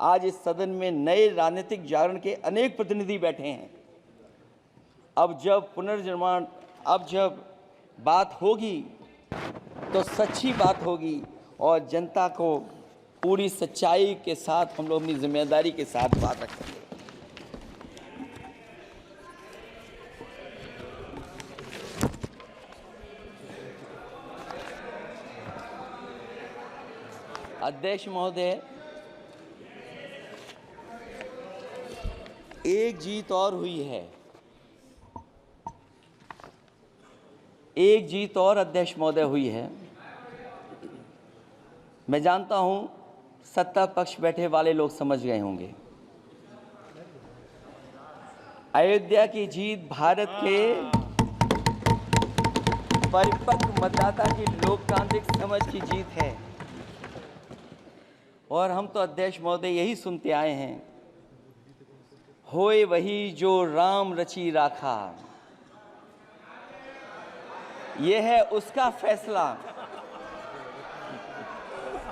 आज इस सदन में नए राजनीतिक जागरण के अनेक प्रतिनिधि बैठे हैं। अब जब बात होगी तो सच्ची बात होगी और जनता को पूरी सच्चाई के साथ हम लोग अपनी जिम्मेदारी के साथ बात रखेंगे। अध्यक्ष महोदय, एक जीत और हुई है, एक जीत और अध्यक्ष महोदय हुई है। मैं जानता हूं सत्ता पक्ष बैठे वाले लोग समझ गए होंगे। अयोध्या की जीत भारत के परिपक्व मतदाता की लोकतांत्रिक समझ की जीत है और हम तो अध्यक्ष महोदय यही सुनते आए हैं, होए वही जो राम रची राखा। यह है उसका फैसला।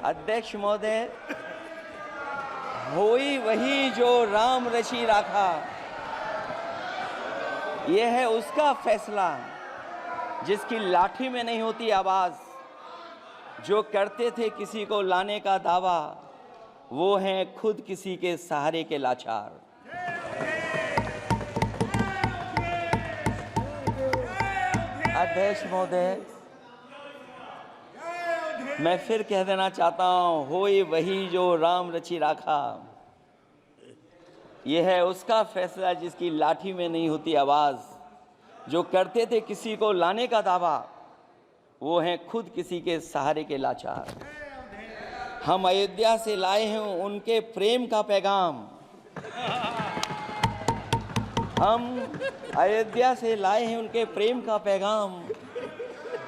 अध्यक्ष महोदय, होई वही जो राम रची राखा, यह है उसका फैसला जिसकी लाठी में नहीं होती आवाज। जो करते थे किसी को लाने का दावा, वो हैं खुद किसी के सहारे के लाचार। अध्यक्ष महोदय, मैं फिर कह देना चाहता हूं, होए वही जो राम रची राखा। यह है उसका फैसला जिसकी लाठी में नहीं होती आवाज। जो करते थे किसी को लाने का दावा, वो हैं खुद किसी के सहारे के लाचार। हम अयोध्या से लाए हैं उनके प्रेम का पैगाम। हम अयोध्या से लाए हैं उनके प्रेम का पैगाम,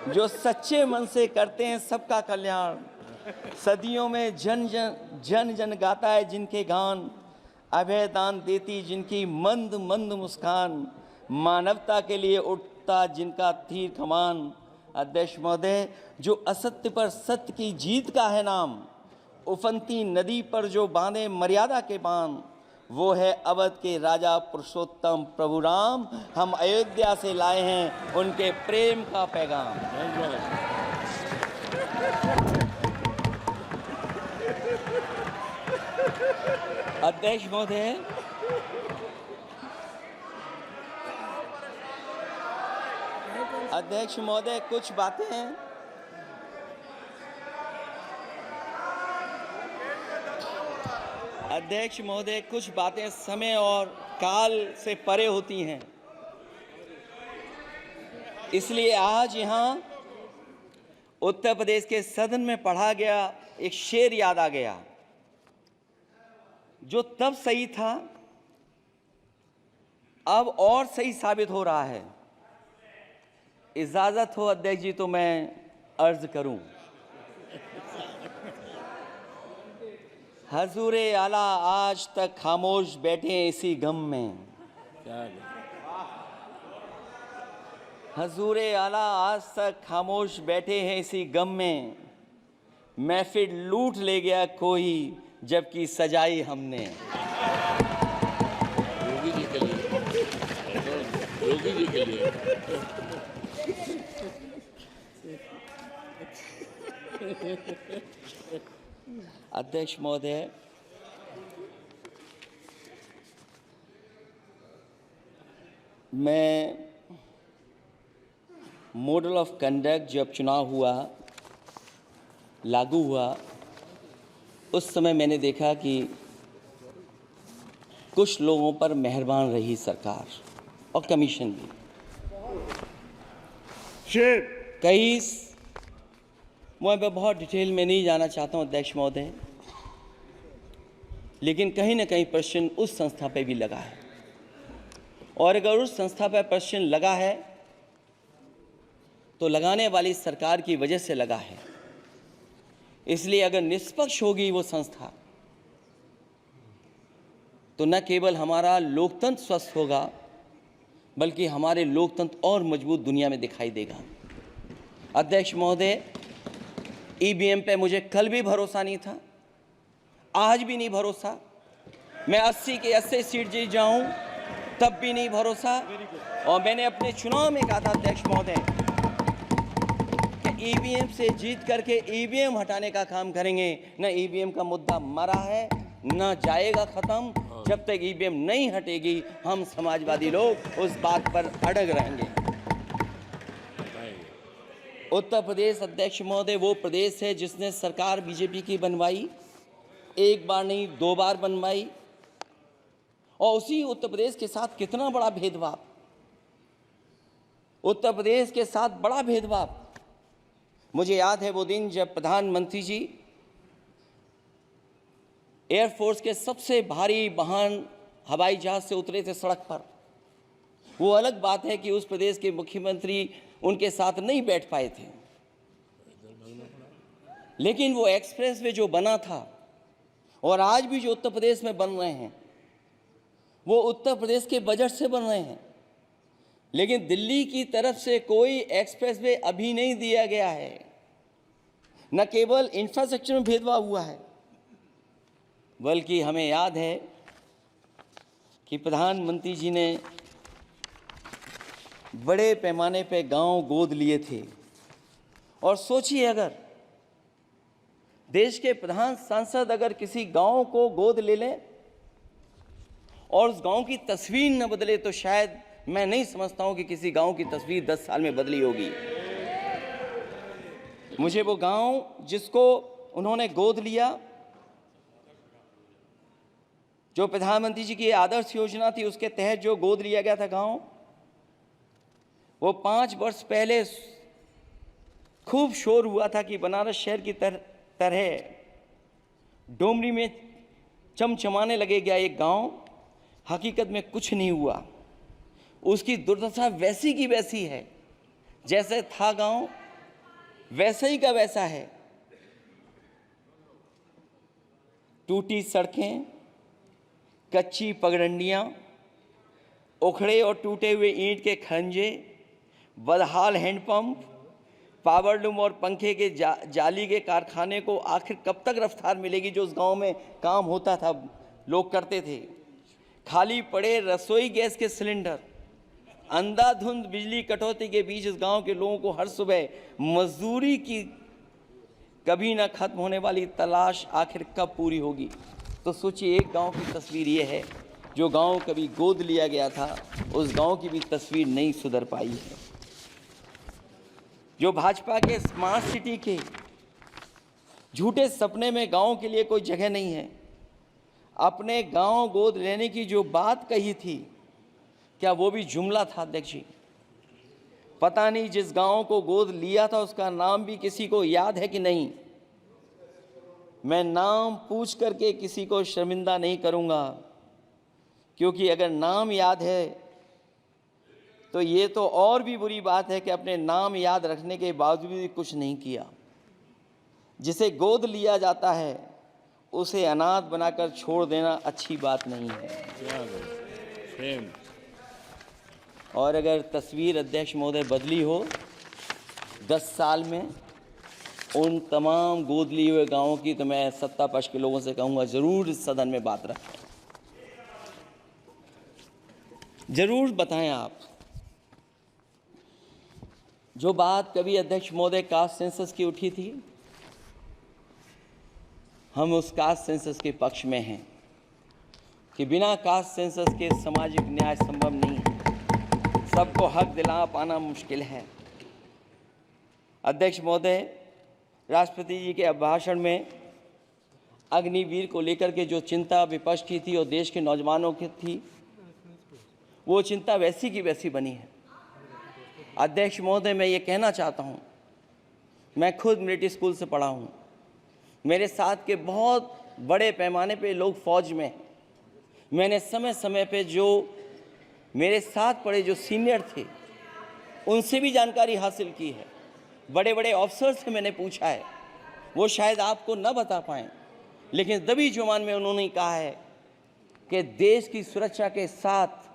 जो सच्चे मन से करते हैं सबका कल्याण। सदियों में जन जन गाता है जिनके गान, अभय दान देती जिनकी मंद मंद मुस्कान। मानवता के लिए उठता जिनका तीर कमान। अध्यक्ष महोदय, जो असत्य पर सत्य की जीत का है नाम, उफनती नदी पर जो बांधे मर्यादा के बांध, वो है अवध के राजा पुरुषोत्तम प्रभु राम। हम अयोध्या से लाए हैं उनके प्रेम का पैगाम। अध्यक्ष महोदय, अध्यक्ष महोदय, कुछ बातें समय और काल से परे होती हैं। इसलिए आज यहाँ उत्तर प्रदेश के सदन में पढ़ा गया एक शेर याद आ गया, जो तब सही था अब और सही साबित हो रहा है। इजाजत हो अध्यक्ष जी तो मैं अर्ज करूं। हजूरे आला आज तक खामोश बैठे इसी गम में। हजूरे आला आज तक खामोश बैठे हैं इसी गम में। महफिल लूट ले गया कोई जबकि सजाई हमने। योगी जी के लिए, योगी जी के लिए। अध्यक्ष महोदय, मैं मॉडल ऑफ कंडक्ट जब चुनाव लागू हुआ, उस समय मैंने देखा कि कुछ लोगों पर मेहरबान रही सरकार और कमीशन भी। मैं बहुत डिटेल में नहीं जाना चाहता हूं अध्यक्ष महोदय, लेकिन कहीं ना कहीं प्रश्न उस संस्था पे भी लगा है। और अगर उस संस्था पर प्रश्न लगा है तो लगाने वाली सरकार की वजह से लगा है। इसलिए अगर निष्पक्ष होगी वो संस्था तो न केवल हमारा लोकतंत्र स्वस्थ होगा, बल्कि हमारे लोकतंत्र और मजबूत दुनिया में दिखाई देगा। अध्यक्ष महोदय, ईवीएम पे मुझे कल भी भरोसा नहीं था, आज भी नहीं भरोसा, मैं 80 के 80 सीट जीत जाऊं तब भी नहीं भरोसा। और मैंने अपने चुनाव में कहा था अध्यक्ष महोदय, ईवीएम से जीत करके ईवीएम हटाने का काम करेंगे। न ईवीएम का मुद्दा मरा है, न जाएगा खत्म। जब तक ईवीएम नहीं हटेगी हम समाजवादी लोग उस बात पर अड़ग रहेंगे। उत्तर प्रदेश अध्यक्ष महोदय वो प्रदेश है जिसने सरकार बीजेपी की बनवाई, एक बार नहीं 2 बार बनवाई। और उसी उत्तर प्रदेश के साथ कितना बड़ा भेदभाव, उत्तर प्रदेश के साथ बड़ा भेदभाव। मुझे याद है वो दिन जब प्रधानमंत्री जी एयरफोर्स के सबसे भारी वाहन हवाई जहाज से उतरे थे सड़क पर। वो अलग बात है कि उस प्रदेश के मुख्यमंत्री उनके साथ नहीं बैठ पाए थे, लेकिन वो एक्सप्रेस वे जो बना था और आज भी जो उत्तर प्रदेश में बन रहे हैं वो उत्तर प्रदेश के बजट से बन रहे हैं। लेकिन दिल्ली की तरफ से कोई एक्सप्रेस वे अभी नहीं दिया गया है। न केवल इंफ्रास्ट्रक्चर में भेदभाव हुआ है, बल्कि हमें याद है कि प्रधानमंत्री जी ने बड़े पैमाने पे गांव गोद लिए थे। और सोचिए, अगर देश के प्रधान सांसद अगर किसी गांव को गोद ले लें और उस गांव की तस्वीर न बदले तो शायद मैं नहीं समझता हूं कि किसी गांव की तस्वीर 10 साल में बदली होगी। मुझे वो गांव जिसको उन्होंने गोद लिया, जो प्रधानमंत्री जी की आदर्श योजना थी उसके तहत जो गोद लिया गया था गांव, वो 5 वर्ष पहले खूब शोर हुआ था कि बनारस शहर की तरह डोमरी में चमचमाने लगे गया एक गांव। हकीकत में कुछ नहीं हुआ। उसकी दुर्दशा वैसी की वैसी है, जैसे था गांव वैसा ही का वैसा है। टूटी सड़कें, कच्ची पगडंडियां, उखड़े और टूटे हुए ईंट के खंजे, बदहाल हैंडपंप, पावरलूम और पंखे के जाली के कारखाने को आखिर कब तक रफ्तार मिलेगी जो उस गांव में काम होता था, लोग करते थे। खाली पड़े रसोई गैस के सिलेंडर, अंधाधुंध बिजली कटौती के बीच इस गांव के लोगों को हर सुबह मजदूरी की कभी ना खत्म होने वाली तलाश आखिर कब पूरी होगी। तो सोचिए, एक गांव की तस्वीर ये है। जो गांव कभी गोद लिया गया था उस गांव की भी तस्वीर नहीं सुधर पाई है। जो भाजपा के स्मार्ट सिटी के झूठे सपने में गांव के लिए कोई जगह नहीं है। अपने गांव गोद लेने की जो बात कही थी, क्या वो भी जुमला था अध्यक्ष जी? पता नहीं जिस गांव को गोद लिया था उसका नाम भी किसी को याद है कि नहीं। मैं नाम पूछ करके किसी को शर्मिंदा नहीं करूंगा, क्योंकि अगर नाम याद है तो ये तो और भी बुरी बात है कि अपने नाम याद रखने के बावजूद भी कुछ नहीं किया। जिसे गोद लिया जाता है उसे अनाथ बनाकर छोड़ देना अच्छी बात नहीं है। और अगर तस्वीर अध्यक्ष महोदय बदली हो 10 साल में उन तमाम गोद लिए हुए गांवों की, तो मैं सत्ता पक्ष के लोगों से कहूँगा ज़रूर इस सदन में बात रखें, ज़रूर बताएं आप। जो बात कभी अध्यक्ष महोदय कास्ट सेंसस की उठी थी, हम उस कास्ट सेंसस के पक्ष में हैं कि बिना कास्ट सेंसस के सामाजिक न्याय संभव नहीं है। सबको हक दिला पाना मुश्किल है। अध्यक्ष महोदय, राष्ट्रपति जी के अभिभाषण में अग्निवीर को लेकर के जो चिंता विपक्ष की थी और देश के नौजवानों की थी, वो चिंता वैसी की वैसी बनी है। अध्यक्ष महोदय, मैं ये कहना चाहता हूँ, मैं खुद मिलिट्री स्कूल से पढ़ा हूँ। मेरे साथ के बहुत बड़े पैमाने पे लोग फौज में हैं। मैंने समय समय पे जो मेरे साथ पढ़े जो सीनियर थे उनसे भी जानकारी हासिल की है। बड़े बड़े ऑफिसर से मैंने पूछा है, वो शायद आपको न बता पाएँ, लेकिन दबी जुबान में उन्होंने कहा है कि देश की सुरक्षा के साथ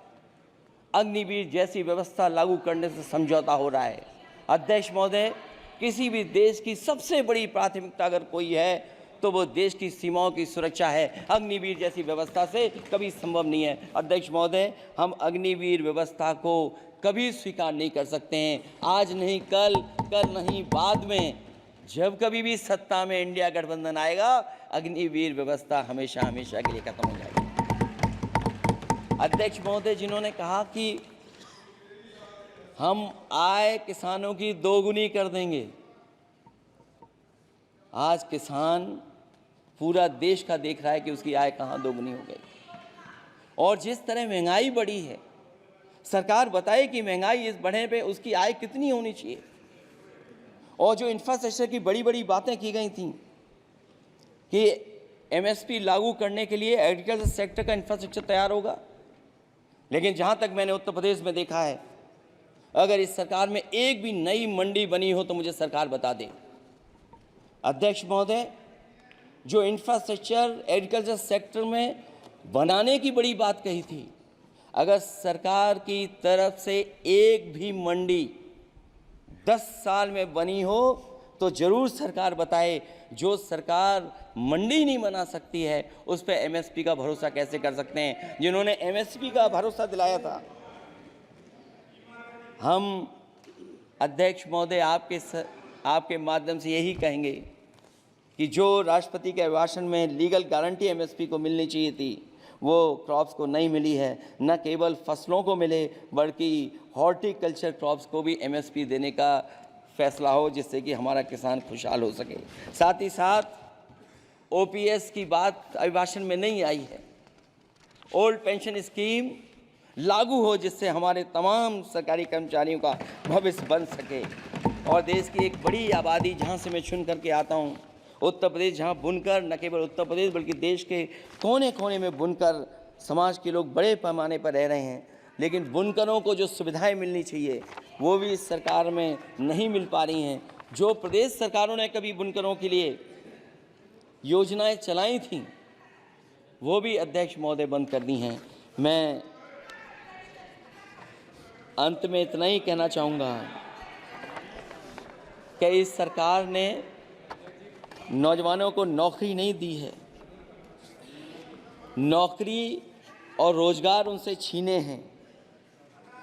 अग्निवीर जैसी व्यवस्था लागू करने से समझौता हो रहा है। अध्यक्ष महोदय, किसी भी देश की सबसे बड़ी प्राथमिकता अगर कोई है तो वो देश की सीमाओं की सुरक्षा है। अग्निवीर जैसी व्यवस्था से कभी संभव नहीं है। अध्यक्ष महोदय, हम अग्निवीर व्यवस्था को कभी स्वीकार नहीं कर सकते हैं। आज नहीं कल, कल नहीं बाद में, जब कभी भी सत्ता में इंडिया गठबंधन आएगा, अग्निवीर व्यवस्था हमेशा हमेशा के लिए खत्म हो जाएगी। अध्यक्ष महोदय, जिन्होंने कहा कि हम आय किसानों की दोगुनी कर देंगे, आज किसान पूरा देश का देख रहा है कि उसकी आय कहाँ दोगुनी हो गई। और जिस तरह महंगाई बढ़ी है, सरकार बताए कि महंगाई इस बढ़ने पे उसकी आय कितनी होनी चाहिए। और जो इंफ्रास्ट्रक्चर की बड़ी बड़ी बातें की गई थी कि एमएसपी लागू करने के लिए एग्रीकल्चर सेक्टर का इंफ्रास्ट्रक्चर तैयार होगा, लेकिन जहाँ तक मैंने उत्तर प्रदेश में देखा है, अगर इस सरकार में एक भी नई मंडी बनी हो तो मुझे सरकार बता दे। अध्यक्ष महोदय, जो इंफ्रास्ट्रक्चर एग्रीकल्चर सेक्टर में बनाने की बड़ी बात कही थी, अगर सरकार की तरफ से एक भी मंडी 10 साल में बनी हो तो ज़रूर सरकार बताए। जो सरकार मंडी नहीं बना सकती है उस पर एमएसपी का भरोसा कैसे कर सकते हैं, जिन्होंने एमएसपी का भरोसा दिलाया था। हम अध्यक्ष महोदय आपके माध्यम से यही कहेंगे कि जो राष्ट्रपति के अभिभाषण में लीगल गारंटी एमएसपी को मिलनी चाहिए थी, वो क्रॉप्स को नहीं मिली है। न केवल फसलों को मिले बल्कि हॉर्टिकल्चर क्रॉप्स को भी एमएसपी देने का फैसला हो, जिससे कि हमारा किसान खुशहाल हो सके। साथ ही साथ ओपीएस की बात अभिभाषण में नहीं आई है। ओल्ड पेंशन स्कीम लागू हो, जिससे हमारे तमाम सरकारी कर्मचारियों का भविष्य बन सके। और देश की एक बड़ी आबादी, जहाँ से मैं चुन करके आता हूँ, उत्तर प्रदेश, जहाँ बुनकर, न केवल उत्तर प्रदेश बल्कि देश के कोने कोने में बुनकर समाज के लोग बड़े पैमाने पर रह रहे हैं, लेकिन बुनकरों को जो सुविधाएं मिलनी चाहिए वो भी इस सरकार में नहीं मिल पा रही हैं। जो प्रदेश सरकारों ने कभी बुनकरों के लिए योजनाएं चलाई थीं, वो भी अध्यक्ष महोदय बंद कर दी हैं। मैं अंत में इतना ही कहना चाहूँगा कि इस सरकार ने नौजवानों को नौकरी नहीं दी है, नौकरी और रोजगार उनसे छीने हैं।